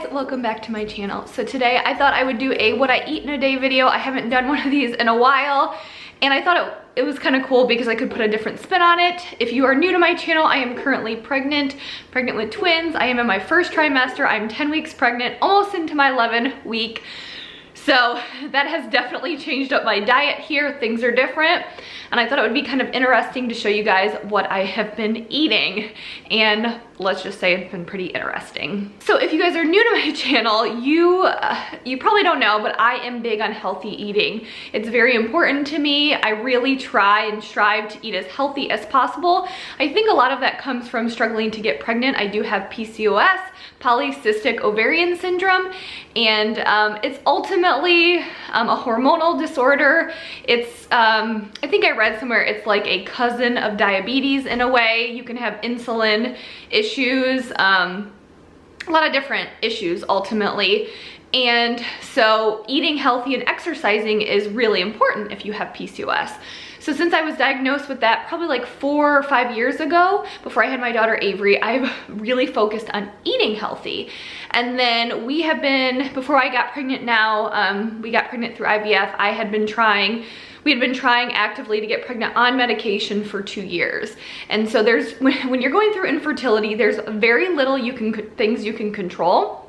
guys, welcome back to my channel. So today I thought I would do a what I eat in a day video. I haven't done one of these in a while, and I thought it was kind of cool because I could put a different spin on it. If you are new to my channel, I am currently pregnant with twins. I am in my first trimester. I'm 10 weeks pregnant, almost into my 11th week. So that has definitely changed up my diet here. Things are different. And I thought it would be kind of interesting to show you guys what I have been eating. And let's just say it's been pretty interesting. So if you guys are new to my channel, you probably don't know, but I am big on healthy eating. It's very important to me. I really try and strive to eat as healthy as possible. I think a lot of that comes from struggling to get pregnant. I do have PCOS, polycystic ovarian syndrome, and it's ultimately a hormonal disorder. It's, I think I read somewhere it's like a cousin of diabetes in a way. You can have insulin issues, a lot of different issues ultimately. And so eating healthy and exercising is really important if you have PCOS. So since I was diagnosed with that probably like 4 or 5 years ago, before I had my daughter Avery, I've really focused on eating healthy. And then we have been, before I got pregnant now, we got pregnant through IVF, we had been trying actively to get pregnant on medication for 2 years. And so when you're going through infertility, there's very little things you can control.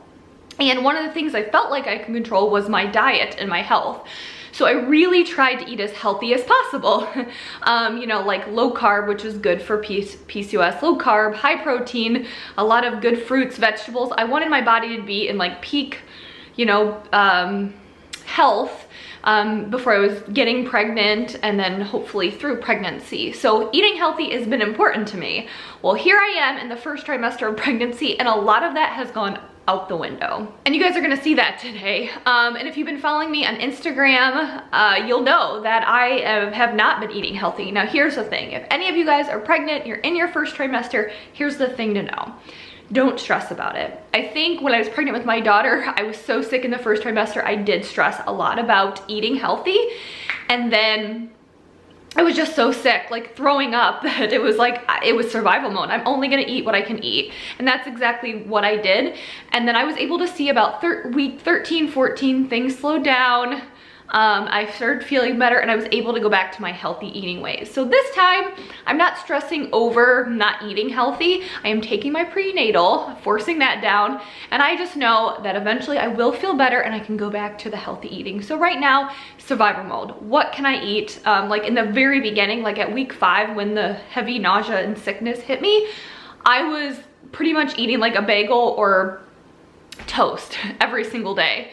And one of the things I felt like I could control was my diet and my health. So I really tried to eat as healthy as possible. You know, like low carb, which is good for PCOS, low carb, high protein, a lot of good fruits, vegetables. I wanted my body to be in like peak, you know, health before I was getting pregnant and then hopefully through pregnancy. So eating healthy has been important to me. Well, here I am in the first trimester of pregnancy, and a lot of that has gone out the window. And you guys are gonna see that today. And if you've been following me on Instagram, you'll know that I have not been eating healthy. Now here's the thing, if any of you guys are pregnant, you're in your first trimester, here's the thing to know. Don't stress about it. I think when I was pregnant with my daughter, I was so sick in the first trimester, I did stress a lot about eating healthy. And then I was just so sick, like throwing up, that it was like, it was survival mode. I'm only gonna eat what I can eat. And that's exactly what I did. And then I was able to see about week 13, 14, things slowed down. I started feeling better, and I was able to go back to my healthy eating ways. So this time, I'm not stressing over not eating healthy. I am taking my prenatal, forcing that down, and I just know that eventually I will feel better and I can go back to the healthy eating. So right now, survival mode. What can I eat? Like in the very beginning, like at week 5, when the heavy nausea and sickness hit me, I was pretty much eating like a bagel or toast every single day.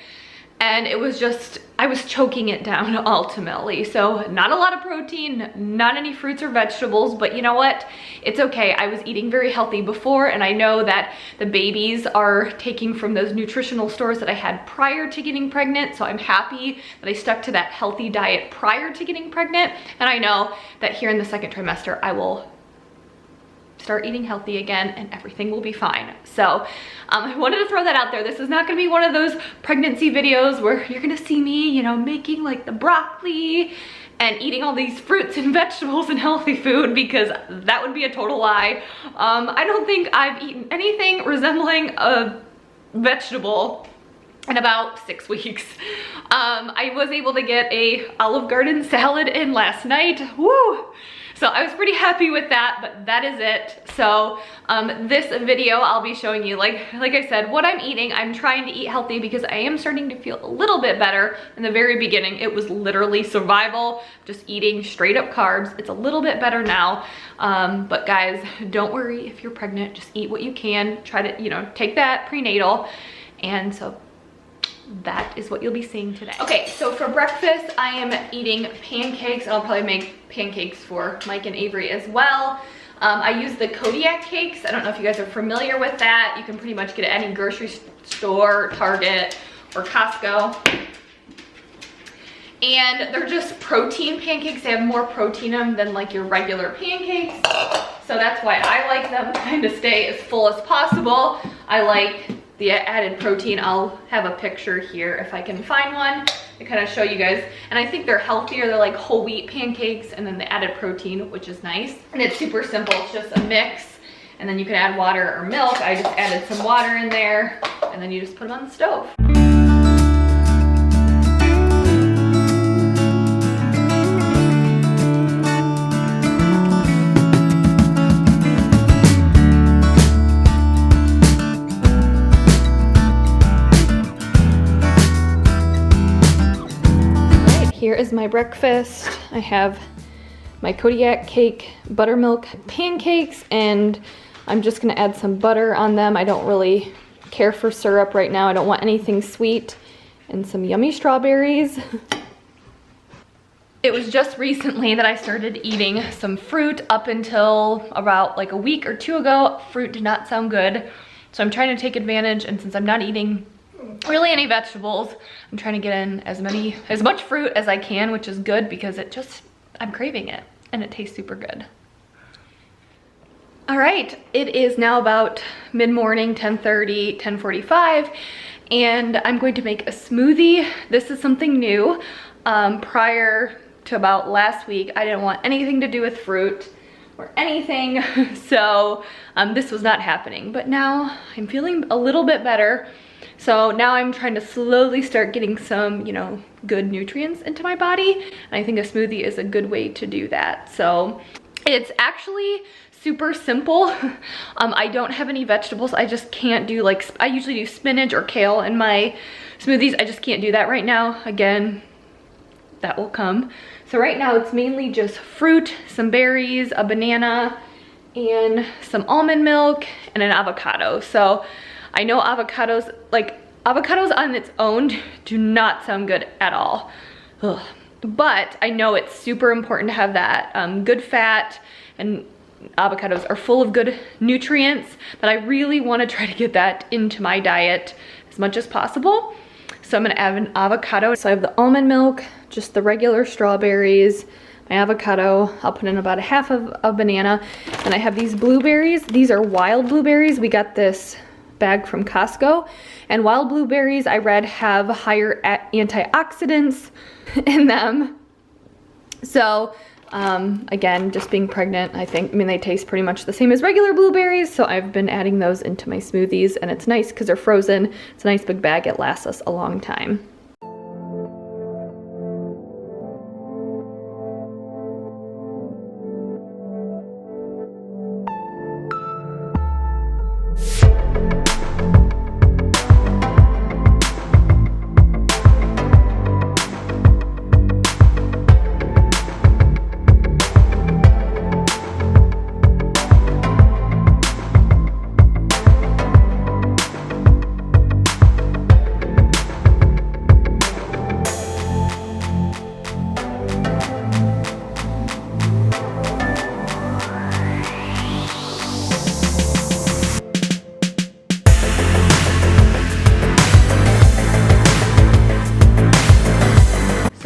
And it was just, I was choking it down ultimately. So not a lot of protein, not any fruits or vegetables, but you know what? It's okay. I was eating very healthy before, and I know that the babies are taking from those nutritional stores that I had prior to getting pregnant. So I'm happy that I stuck to that healthy diet prior to getting pregnant. And I know that here in the second trimester, I will start eating healthy again and everything will be fine. So I wanted to throw that out there. This is not gonna be one of those pregnancy videos where you're gonna see me, you know, making like the broccoli and eating all these fruits and vegetables and healthy food, because that would be a total lie. I don't think I've eaten anything resembling a vegetable in about 6 weeks. I was able to get a Olive Garden salad in last night. Woo! So I was pretty happy with that, but that is it. So this video, I'll be showing you, like I said, what I'm eating. I'm trying to eat healthy because I am starting to feel a little bit better. In the very beginning, it was literally survival, just eating straight up carbs. It's a little bit better now. But guys, don't worry if you're pregnant, just eat what you can. Try to, you know, take that prenatal. And so that is what you'll be seeing today. Okay, so for breakfast, I am eating pancakes. I'll probably make pancakes for Mike and Avery as well. I use the Kodiak cakes. I don't know if you guys are familiar with that. You can pretty much get it at any grocery store, Target, or Costco. And they're just protein pancakes. They have more protein in them than like your regular pancakes. So that's why I like them, kind of stay as full as possible. I like the added protein. I'll have a picture here if I can find one to kind of show you guys. And I think they're healthier. They're like whole wheat pancakes and then the added protein, which is nice. And it's super simple. It's just a mix, and then you can add water or milk. I just added some water in there. out and then you just put them on the stove. Here is my breakfast. I have my Kodiak cake, buttermilk pancakes, and I'm just gonna add some butter on them. I don't really care for syrup right now. I don't want anything sweet, and some yummy strawberries. It was just recently that I started eating some fruit. Up until about like a week or two ago, fruit did not sound good. So I'm trying to take advantage, and since I'm not eating really any vegetables, I'm trying to get in as much fruit as I can, which is good because I'm craving it and it tastes super good. All right, it is now about mid-morning, 10:30, 10:45, and I'm going to make a smoothie. This is something new. Prior to about last week, I didn't want anything to do with fruit or anything, so this was not happening. But now I'm feeling a little bit better. So now I'm trying to slowly start getting some, you know, good nutrients into my body. And I think a smoothie is a good way to do that. So it's actually super simple. I don't have any vegetables. I just can't do I usually do spinach or kale in my smoothies. I just can't do that right now. Again, that will come. So right now it's mainly just fruit, some berries, a banana, and some almond milk, and an avocado. So I know avocados on its own do not sound good at all. Ugh. But I know it's super important to have that good fat, and avocados are full of good nutrients, but I really want to try to get that into my diet as much as possible. So I'm gonna add an avocado. So I have the almond milk, just the regular strawberries, my avocado. I'll put in about a half of a banana, and I have these blueberries. These are wild blueberries. We got this bag from Costco, and wild blueberries I read have higher antioxidants in them. So again, just being pregnant, I mean they taste pretty much the same as regular blueberries, so I've been adding those into my smoothies, and it's nice because they're frozen. It's a nice big bag. It lasts us a long time.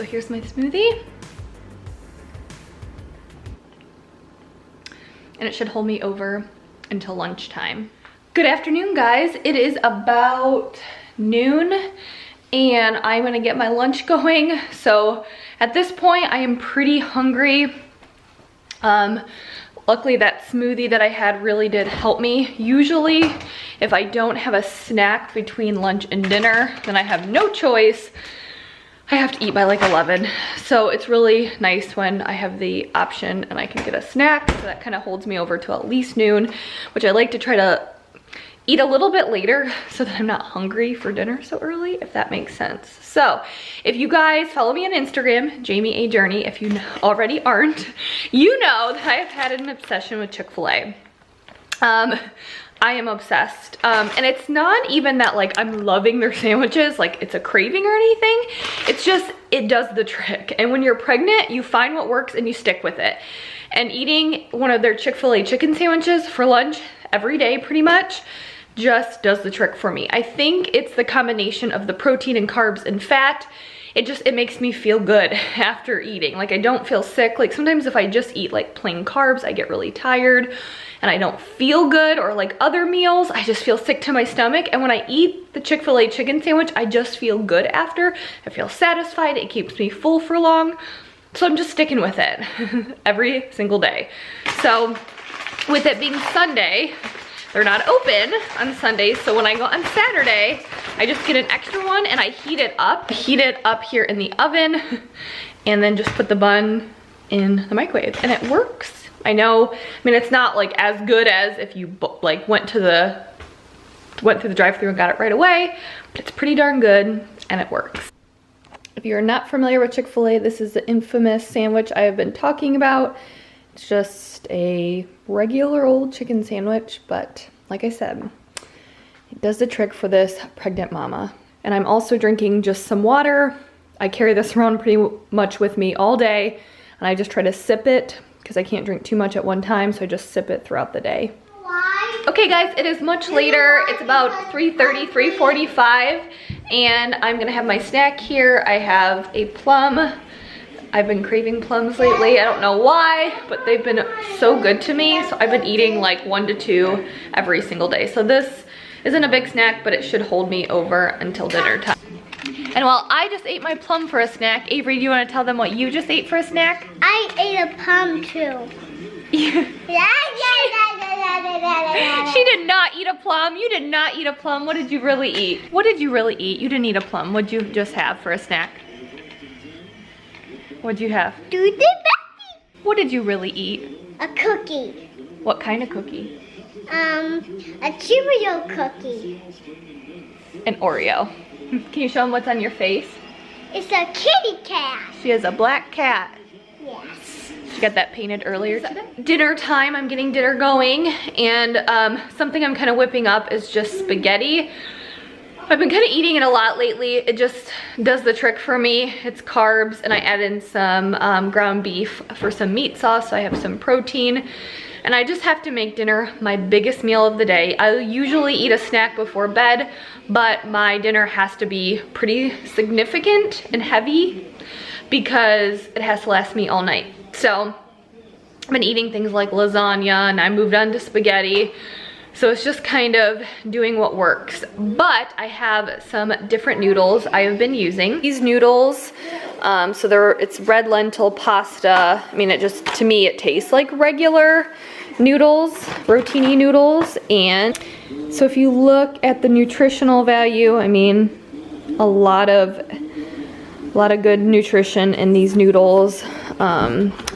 Here's my smoothie. And it should hold me over until lunchtime. Good afternoon, guys. It is about noon and I'm gonna get my lunch going. So at this point, I am pretty hungry. Luckily that smoothie that I had really did help me. Usually, if I don't have a snack between lunch and dinner, then I have no choice. I have to eat by like 11. So it's really nice when I have the option and I can get a snack. So that kind of holds me over till at least noon, which I like to try to eat a little bit later so that I'm not hungry for dinner so early, if that makes sense. So if you guys follow me on Instagram, Jamie A. Journey, if you already aren't, you know that I have had an obsession with Chick-fil-A. I am obsessed. And it's not even that like I'm loving their sandwiches, like it's a craving or anything. It's just, it does the trick. And when you're pregnant, you find what works and you stick with it. And eating one of their Chick-fil-A chicken sandwiches for lunch every day pretty much just does the trick for me. I think it's the combination of the protein and carbs and fat. It makes me feel good after eating. Like I don't feel sick. Like sometimes if I just eat like plain carbs, I get really tired and I don't feel good, or like other meals, I just feel sick to my stomach. And when I eat the Chick-fil-A chicken sandwich, I just feel good after. I feel satisfied. It keeps me full for long. So I'm just sticking with it every single day. So with it being Sunday, they're not open on Sundays. So when I go on Saturday, I just get an extra one and I heat it up here in the oven, and then just put the bun in the microwave, and it works. I know, I mean, it's not like as good as if you like went through the drive-thru and got it right away, but it's pretty darn good and it works. If you're not familiar with Chick-fil-A, this is the infamous sandwich I have been talking about. It's just a regular old chicken sandwich, but like I said, it does the trick for this pregnant mama. And I'm also drinking just some water. I carry this around pretty much with me all day, and I just try to sip it because I can't drink too much at one time, so I just sip it throughout the day. Okay guys, it is much later. It's about 3:30, 3:45, and I'm gonna have my snack here. I have a plum. I've been craving plums lately. I don't know why, but they've been so good to me. So I've been eating like 1 to 2 every single day. So this isn't a big snack, but it should hold me over until dinner time. And while I just ate my plum for a snack, Avery, do you want to tell them what you just ate for a snack? I ate a plum too. She did not eat a plum. You did not eat a plum. What did you really eat? What did you really eat? You didn't eat a plum. What did you just have for a snack? What did you have? What did you really eat? A cookie. What kind of cookie? A Cheerio cookie. An Oreo. Can you show them what's on your face? It's a kitty cat. She has a black cat. Yes. She got that painted earlier today. Dinner time, I'm getting dinner going, and something I'm kind of whipping up is just spaghetti. I've been kind of eating it a lot lately. It just does the trick for me. It's carbs, and I add in some ground beef for some meat sauce, so I have some protein. And I just have to make dinner my biggest meal of the day. I usually eat a snack before bed, but my dinner has to be pretty significant and heavy because it has to last me all night. So I've been eating things like lasagna, and I moved on to spaghetti. So it's just kind of doing what works. But I have some different noodles I have been using. These noodles, it's red lentil pasta. I mean, to me, it tastes like regular noodles, rotini noodles. And so if you look at the nutritional value, I mean, a lot of good nutrition in these noodles.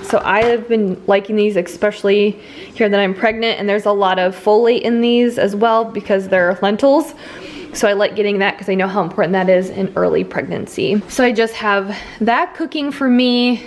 So I have been liking these, especially here that I'm pregnant, and there's a lot of folate in these as well because they're lentils. So I like getting that because I know how important that is in early pregnancy. So I just have that cooking for me,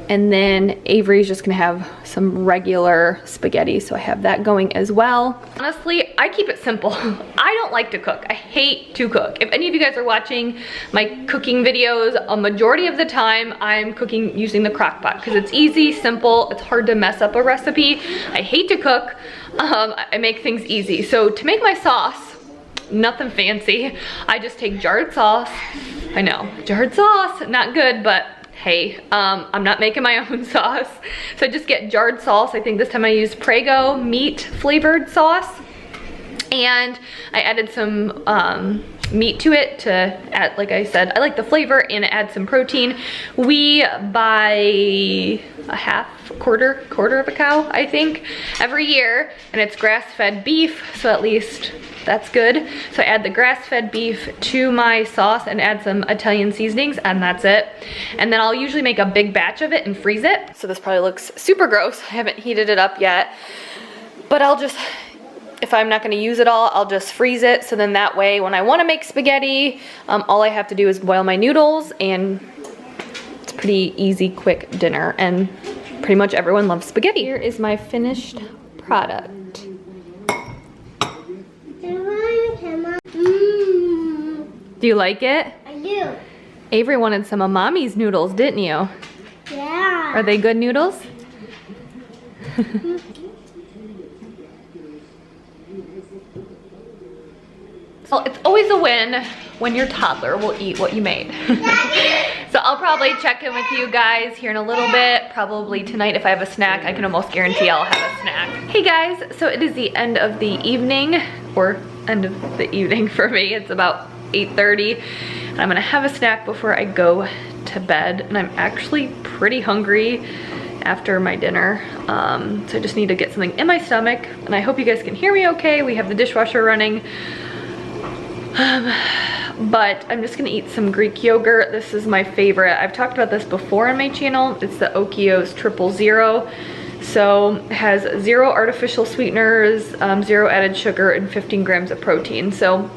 and then Avery's just gonna have some regular spaghetti, so I have that going as well. Honestly, I keep it simple. I don't like to cook. I hate to cook. If any of you guys are watching my cooking videos, a majority of the time I'm cooking using the crock pot because it's easy, simple, it's hard to mess up a recipe. I hate to cook. I make things easy. So to make my sauce, nothing fancy. I just take jarred sauce. I know, jarred sauce, not good, but hey, I'm not making my own sauce. So I just get jarred sauce. I think this time I used Prego meat flavored sauce. And I added some meat to it to add, like I said, I like the flavor and add some protein. We buy a quarter of a cow, I think, every year, and it's grass-fed beef, so at least that's good. So I add the grass-fed beef to my sauce and add some Italian seasonings, and that's it. And then I'll usually make a big batch of it and freeze it. So this probably looks super gross. I haven't heated it up yet, but I'll just, if I'm not gonna use it all, I'll just freeze it. So then that way, when I wanna make spaghetti, all I have to do is boil my noodles, and it's a pretty easy, quick dinner. And pretty much everyone loves spaghetti. Here is my finished product. Do you like it? I do. Avery wanted some of Mommy's noodles, didn't you? Yeah. Are they good noodles? Well, it's always a win when your toddler will eat what you made. So I'll probably check in with you guys here in a little bit, probably tonight if I have a snack. I can almost guarantee I'll have a snack. Hey guys, so it is the end of the evening, or end of the evening for me. It's about 8:30, and I'm gonna have a snack before I go to bed, and I'm actually pretty hungry after my dinner. So I just need to get something in my stomach, and I hope you guys can hear me okay. We have the dishwasher running. But I'm just gonna eat some Greek yogurt. This is my favorite. I've talked about this before on my channel. It's the Okios 000. So it has 0 artificial sweeteners, 0 added sugar, and 15 grams of protein. So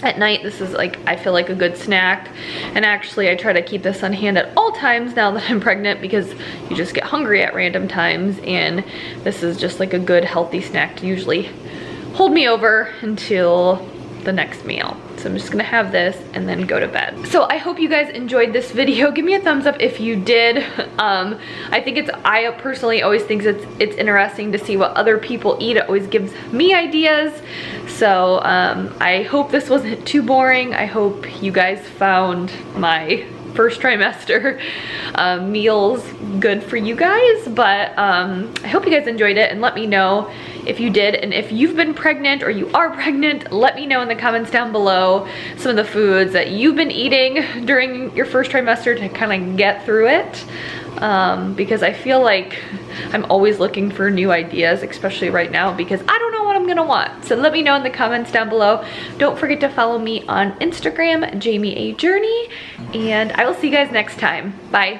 at night, this is like, I feel like a good snack. And actually I try to keep this on hand at all times now that I'm pregnant, because you just get hungry at random times, and this is just like a good healthy snack to usually hold me over until the next meal. So I'm just gonna have this and then go to bed. So I hope you guys enjoyed this video. Give me a thumbs up if you did. I personally always think it's interesting to see what other people eat. It always gives me ideas. So I hope this wasn't too boring. I hope you guys found my first trimester meals good for you guys, but I hope you guys enjoyed it, and let me know if you did, and if you've been pregnant or you are pregnant, let me know in the comments down below some of the foods that you've been eating during your first trimester to kind of get through it, because I feel like I'm always looking for new ideas, especially right now, because I don't know what I'm gonna want. So let me know in the comments down below. Don't forget to follow me on Instagram, Jamie A Journey, and I will see you guys next time. Bye.